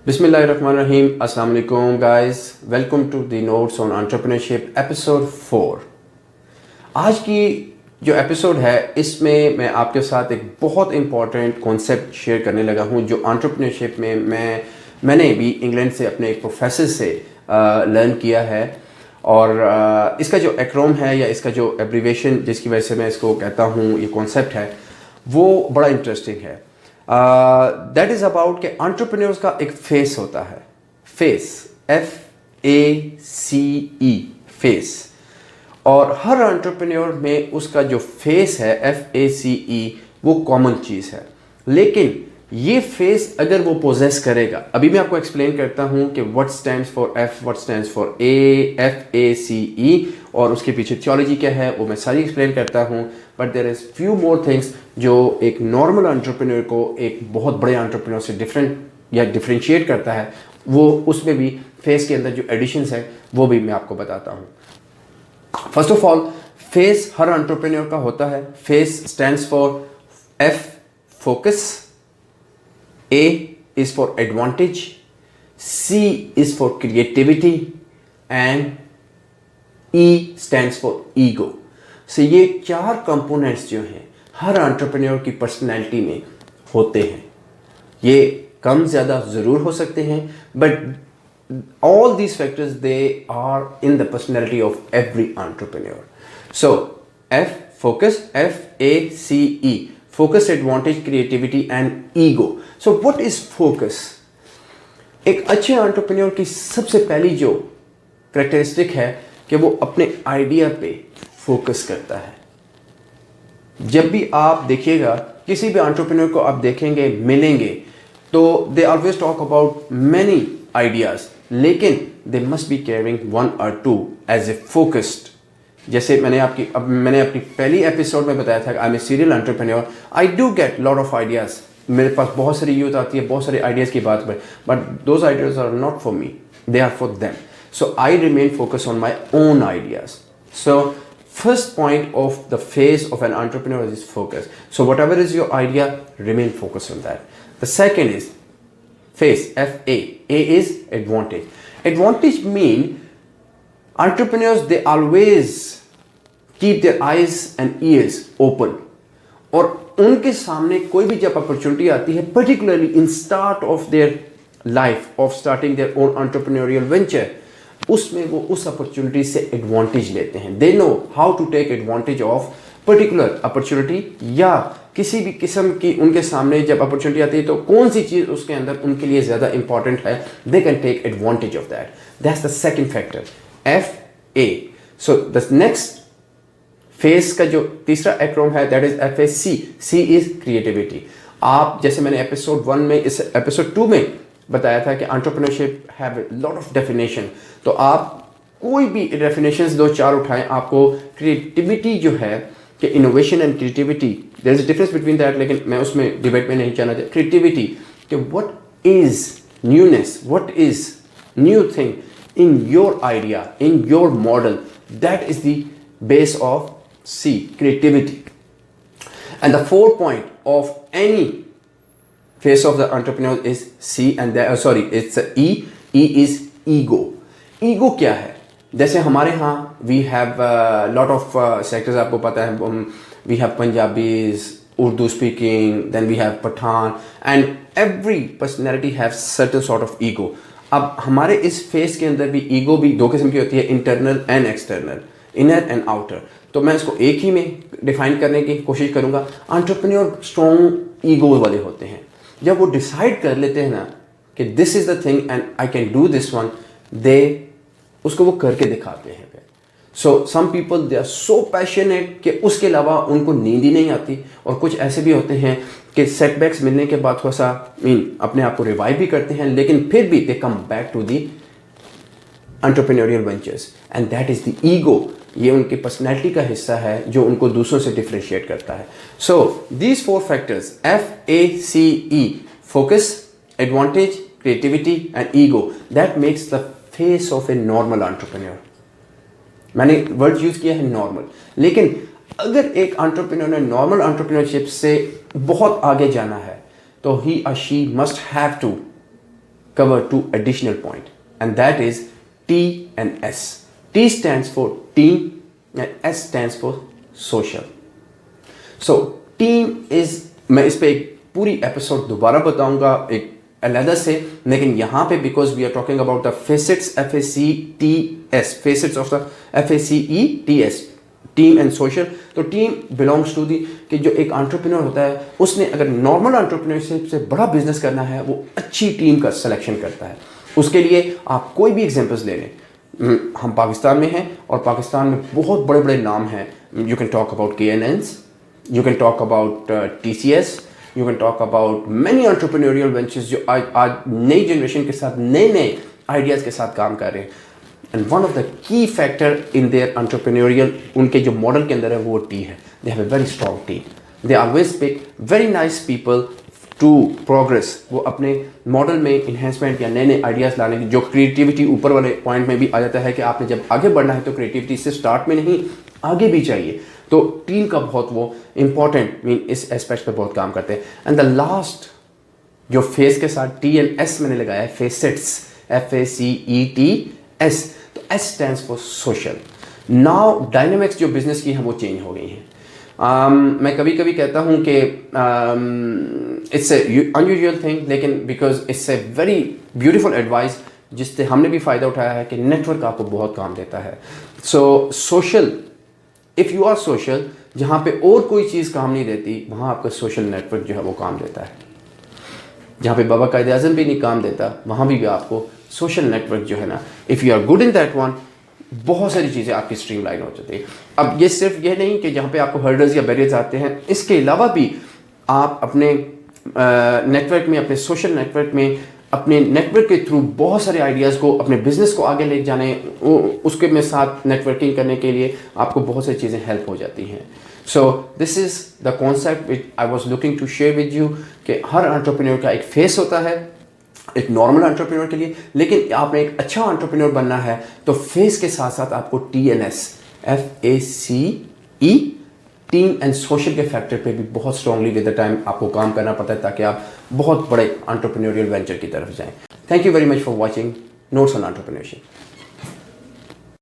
बिस्मिल्लाहिर्रहमानिर्रहीम। अस्सलाम वालेकुम guys, welcome to the notes on entrepreneurship episode 4। आज की जो एपिसोड है इसमें मैं आपके साथ एक बहुत इंपॉर्टेंट कॉन्सेप्ट शेयर करने लगा हूं जो एंटरप्रेन्योरशिप में मैंने भी इंग्लैंड से अपने एक प्रोफेसर से लर्न किया है। और इसका जो एक्रोम है या इसका जो एब्रीवेशन जिसकी वजह से मैं इसको कहता हूँ ये कॉन्सेप्ट है वो बड़ा इंटरेस्टिंग है। दैट इज़ अबाउट कि एंटरप्रेन्योर्स का एक फेस होता है। Face, FACE, face. और हर एंटरप्रेन्योर में उसका जो फेस है FACE वो कॉमन चीज़ है। लेकिन ये फेस अगर वो पोजेस करेगा, अभी मैं आपको एक्सप्लेन करता हूँ कि what stands for F, what stands for A, FACE और उसके पीछे थियोलॉजी क्या है वो मैं सारी एक्सप्लेन करता हूँ। But there is few more things जो एक नॉर्मल एंटरप्रेन्योर को एक बहुत बड़े एंटरप्रेन्योर से डिफरेंट या डिफरेंशिएट करता है, वो उसमें भी फेस के अंदर जो एडिशंस है वो भी मैं आपको बताता हूँ। First of all, face her entrepreneur का होता है। Face stands for F, focus, A is for advantage, C is for creativity and E stands for ego. So ये चार कंपोनेंट्स जो हैं हर एंटरप्रेन्योर की पर्सनैलिटी में होते हैं। ये कम ज़्यादा ज़रूर हो सकते हैं but all these factors they are in the personality of every entrepreneur. So F, focus, FACE, focus, advantage, creativity and ego. So what is focus? एक अच्छे एंटरप्रेन्योर की सबसे पहली जो करेक्टरिस्टिक है कि वो अपने आइडिया पे फोकस करता है। जब भी आप देखिएगा किसी भी एंटरप्रेन्योर को आप देखेंगे, मिलेंगे, तो they always talk about many ideas, लेकिन they must be carrying one और टू एज ए फोकस्ड। जैसे मैंने अपनी पहली एपिसोड में बताया था कि I am a serial entrepreneur. I do get lot of ideas, मेरे पास बहुत सारी यूथ आती है, बहुत सारे आइडियाज़ की बात पर, but those ideas are not for me, they are for them. So I remain focus on my own ideas. So first point of the phase of an entrepreneur is focus. So whatever is your idea, remain focused on that. The second is phase, FA. A is advantage. Advantage mean entrepreneurs, they always keep their eyes and ears open. और उनके सामने कोई भी जब opportunity आती है, particularly in start of their life of starting their own entrepreneurial venture, उसमें वो उस अपॉर्चुनिटी से एडवांटेज लेते हैं। They know how to take advantage of particular opportunity, या किसी भी किस्म की उनके सामने जब अपॉर्चुनिटी आती है तो कौन सी चीज़ उसके अंदर उनके लिए ज़्यादा इंपॉर्टेंट है, they can take advantage of that. That's the second factor, FA। So the next phase का जो तीसरा एक्रोम है that is FAC। C is creativity. आप जैसे मैंने एपिसोड 1 में, इस एपिसोड 2 में बताया था कि entrepreneurship have lot of definition, तो आप कोई भी डेफिनेशंस दो चार उठाएं, आपको क्रिएटिविटी जो है कि innovation and creativity, there is a difference between that, लेकिन मैं उसमें डिबेट में नहीं जाना चाहता। क्रिएटिविटी कि what is newness, what is new thing in your idea, in your model, that is the base of C, creativity. And the fourth point of any phase of the entrepreneur is C, and it's E. E is ego. Ego क्या है? जैसे हमारे यहाँ we have lot of sectors, आपको पता है, we have Punjabis, Urdu speaking, then we have Pathan, and every personality has certain sort of ego. अब हमारे इस फेस के अंदर भी ईगो भी दो किस्म की होती है, internal and external, inner and outer. तो मैं इसको एक ही में डिफाइन करने की कोशिश करूंगा। एंटरप्रेन्योर स्ट्रॉन्ग ईगो वाले होते हैं। जब वो डिसाइड कर लेते हैं ना कि this is the thing and I can do this one, they उसको वो करके दिखाते हैं। So some people they are so passionate कि उसके अलावा उनको नींद ही नहीं आती। और कुछ ऐसे भी होते हैं कि सेटबैक्स मिलने के बाद थोड़ा सा अपने आप को रिवाइव भी करते हैं, लेकिन फिर भी they come back to the entrepreneurial ventures, and that is the ego. ये उनकी पर्सनैलिटी का हिस्सा है जो उनको दूसरों से डिफ्रेंशिएट करता है। So these 4 factors, FACE, focus, advantage, creativity and ego, that makes the face of a normal entrepreneur. मैंने वर्ड यूज किया है नॉर्मल, लेकिन अगर एक एंटरप्रेन्योर ने नॉर्मल एंटरप्रेन्योरशिप से बहुत आगे जाना है तो ही और she must have to cover two additional point, and that is T and S. T stands for team and S stands for social. So team is, मैं इस पे एक पूरी एपिसोड दोबारा बताऊंगा एक अलग से, लेकिन यहाँ पे because we are talking about the facets FACTS, facets of the FACETS, team and social. तो टीम बिलोंग्स टू दी कि जो एक एंटरप्रेन्योर होता है उसने अगर नॉर्मल एंटरप्रेन्योरशिप से बड़ा बिजनेस करना है वो अच्छी टीम का सिलेक्शन करता है. उसके लिए आप कोई भी एग्जांपल्स ले लें. हम पाकिस्तान में हैं और पाकिस्तान में बहुत बड़े बड़े नाम हैं. You can talk about KNNs, you can talk about TCS, you can talk about many entrepreneurial ventures जो आज नई जनरेशन के साथ नए आइडियाज़ के साथ काम कर रहे हैं. And one of the key factor in their entrepreneurial, उनके जो मॉडल के अंदर है वो टी है. They have a very strong team. They always pick very nice people to progress. वो अपने मॉडल में इन्हेंसमेंट या नए आइडियाज़ लाने की, जो क्रिएटिविटी ऊपर वाले पॉइंट में भी आ जाता है कि आपने जब आगे बढ़ना है तो क्रिएटिविटी से स्टार्ट में नहीं आगे भी चाहिए. तो टीम का बहुत वो इंपॉर्टेंट मीन इस एस्पेक्ट पे बहुत काम करते हैं. एंड द लास्ट जो फेस के साथ T and S मैंने लगाया है, फेसेट्स, FACETS. तो S stands for social. Now dynamics जो बिजनेस की है वो चेंज हो गई हैं. मैं कभी कभी कहता हूँ कि इट्स ए अनयूजुअल थिंग, लेकिन because it's a very beautiful advice जिससे हमने भी फ़ायदा उठाया है कि नेटवर्क आपको बहुत काम देता है. So social, if you are social, जहाँ पे और कोई चीज़ काम नहीं देती वहाँ आपका सोशल नेटवर्क जो है वो काम देता है. जहाँ पे बाबा कायदे आज़म भी नहीं काम देता वहाँ भी आपको सोशल नेटवर्क जो है ना, if you are good in that one, बहुत सारी चीज़ें आपकी स्ट्रीमलाइन हो जाती है. अब ये सिर्फ ये नहीं कि जहाँ पे आपको हर्डल्स या बैरियर्स आते हैं, इसके अलावा भी आप अपने नेटवर्क में, अपने सोशल नेटवर्क में, अपने नेटवर्क के थ्रू बहुत सारे आइडियाज़ को, अपने बिजनेस को आगे ले जाने, उसके में साथ नेटवर्किंग करने के लिए आपको बहुत सारी चीज़ें हेल्प हो जाती हैं. So this is the concept which I was looking to share with you कि हर एंटरप्रेन्योर का एक फेस होता है एक नॉर्मल एंटरप्रेन्योर के लिए, लेकिन आपने एक अच्छा एंटरप्रेन्योर बनना है तो फेस के साथ साथ आपको T and S, FACE, team and social के फैक्टर पे भी बहुत स्ट्रांगली विद द टाइम आपको काम करना पड़ता है ताकि आप बहुत बड़े एंटरप्रेन्योरियल वेंचर की तरफ जाएं. Thank you very much for watching notes on entrepreneurship.